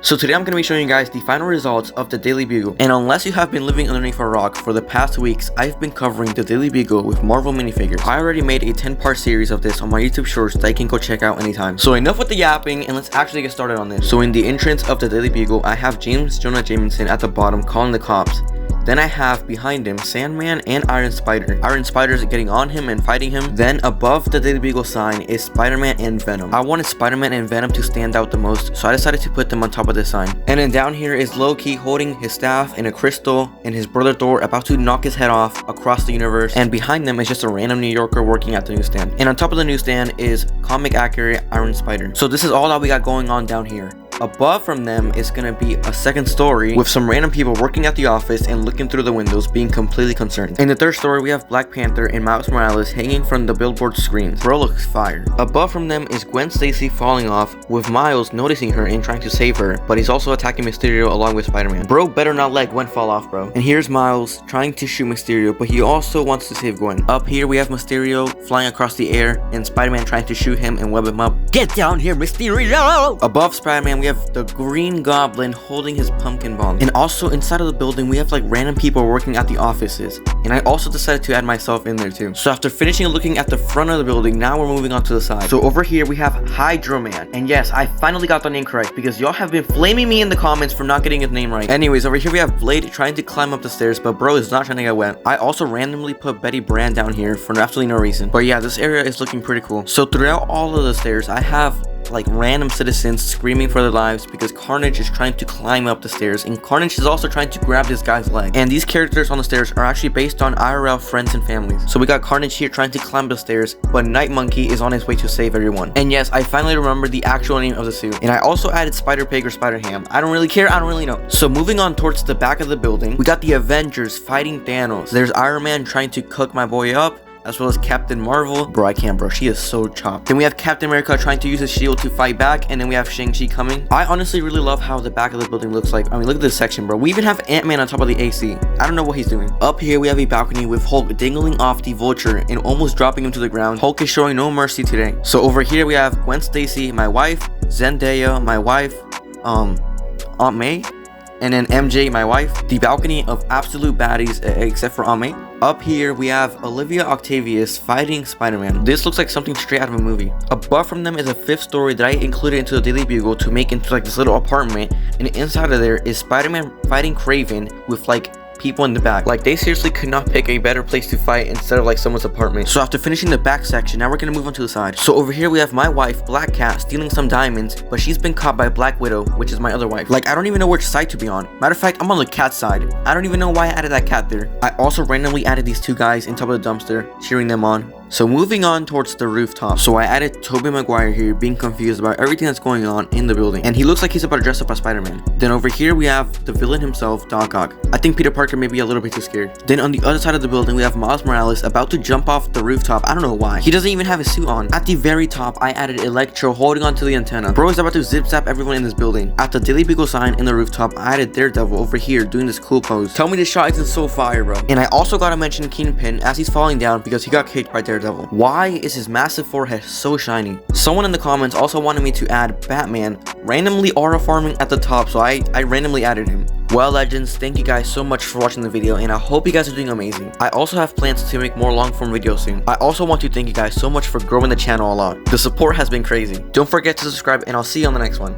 So today I'm going to be showing you guys the final results of the Daily Bugle. And unless you have been living underneath a rock for the past weeks, I've been covering the Daily Bugle with Marvel minifigures. I already made a 10-part series of this on my YouTube shorts that you can go check out anytime. So enough with the yapping and let's actually get started on this. So in the entrance of the Daily Bugle, I have James Jonah Jameson at the bottom calling the cops. Then I have behind him Sandman and Iron Spider. Iron Spider's getting on him and fighting him. Then above the Daily Bugle sign is Spider-Man and Venom. I wanted Spider-Man and Venom to stand out the most, so I decided to put them on top of the sign. And then down here is Loki holding his staff and a crystal, and his brother Thor about to knock his head off across the universe. And behind them is just a random New Yorker working at the newsstand. And on top of the newsstand is comic accurate Iron Spider. So this is all that we got going on down here. Above from them is gonna be a second story with some random people working at the office and looking through the windows being completely concerned. In the third story we have Black Panther and Miles Morales hanging from the billboard screens. Bro looks fire. Above from them is Gwen Stacy falling off with Miles noticing her and trying to save her, but he's also attacking Mysterio along with Spider-Man. Bro better not let Gwen fall off, bro. And here's Miles trying to shoot Mysterio, but he also wants to save Gwen. Up here we have Mysterio flying across the air and Spider-Man trying to shoot him and web him up. Get down here, Mysterio! Above Spider-Man we have the Green Goblin holding his pumpkin bomb. And also inside of the building we have like random people working at the offices, and I also decided to add myself in there too. So after finishing looking at the front of the building, now we're moving on to the side. So over here we have Hydro Man, and yes, I finally got the name correct because y'all have been flaming me in the comments for not getting his name right. Anyways, over here we have Blade trying to climb up the stairs, but bro is not trying to get wet. I also randomly put Betty Brand down here for absolutely no reason, but yeah, this area is looking pretty cool. So throughout all of the stairs I have like random citizens screaming for their lives because Carnage is trying to climb up the stairs, and Carnage is also trying to grab this guy's leg. And these characters on the stairs are actually based on IRL friends and families. So we got Carnage here trying to climb the stairs, but Night Monkey is on his way to save everyone. And yes, I finally remembered the actual name of the suit, and I also added Spider Pig or Spider Ham. I don't really care, I don't really know. So moving on towards the back of the building, we got the Avengers fighting Thanos. There's Iron Man trying to cook my boy up, as well as Captain Marvel. Bro, I can't, bro. She is so chopped. Then we have Captain America trying to use his shield to fight back, and then we have Shang-Chi coming. I honestly really love how the back of the building looks like. I mean, look at this section, bro. We even have Ant-Man on top of the AC. I don't know what he's doing. Up here, we have a balcony with Hulk dangling off the Vulture and almost dropping him to the ground. Hulk is showing no mercy today. So over here, we have Gwen Stacy, my wife, Zendaya, my wife, Aunt May, and then MJ, my wife. The balcony of absolute baddies, except for Aunt May. Up here, we have Olivia Octavius fighting Spider-Man. This looks like something straight out of a movie. Above from them is a fifth story that I included into the Daily Bugle to make into like this little apartment. And inside of there is Spider-Man fighting Kraven with like people in the back. Like, they seriously could not pick a better place to fight instead of like someone's apartment. So after finishing the back section, now we're gonna move on to the side. So over here we have my wife, Black Cat, stealing some diamonds, but she's been caught by Black Widow, which is my other wife. Like, I don't even know which side to be on. Matter of fact, I'm on the cat side. I don't even know why I added that cat there. I also randomly added these two guys in top of the dumpster, cheering them on. So moving on towards the rooftop. So I added Tobey Maguire here, being confused about everything that's going on in the building. And he looks like he's about to dress up as Spider-Man. Then over here we have the villain himself, Doc Ock. I think Peter Parker may be a little bit too scared. Then on the other side of the building, we have Miles Morales about to jump off the rooftop. I don't know why. He doesn't even have his suit on. At the very top, I added Electro holding onto the antenna. Bro is about to zip zap everyone in this building. At the Daily Bugle sign in the rooftop, I added Daredevil over here doing this cool pose. Tell me this shot isn't so fire, bro. And I also gotta mention Kingpin as he's falling down because he got kicked by Daredevil. Why is his massive forehead so shiny? Someone in the comments also wanted me to add Batman randomly aura farming at the top, so I randomly added him. Well, legends, thank you guys so much for watching the video, and I hope you guys are doing amazing. I also have plans to make more long form videos soon. I also want to thank you guys so much for growing the channel a lot. The support has been crazy. Don't forget to subscribe, and I'll see you on the next one.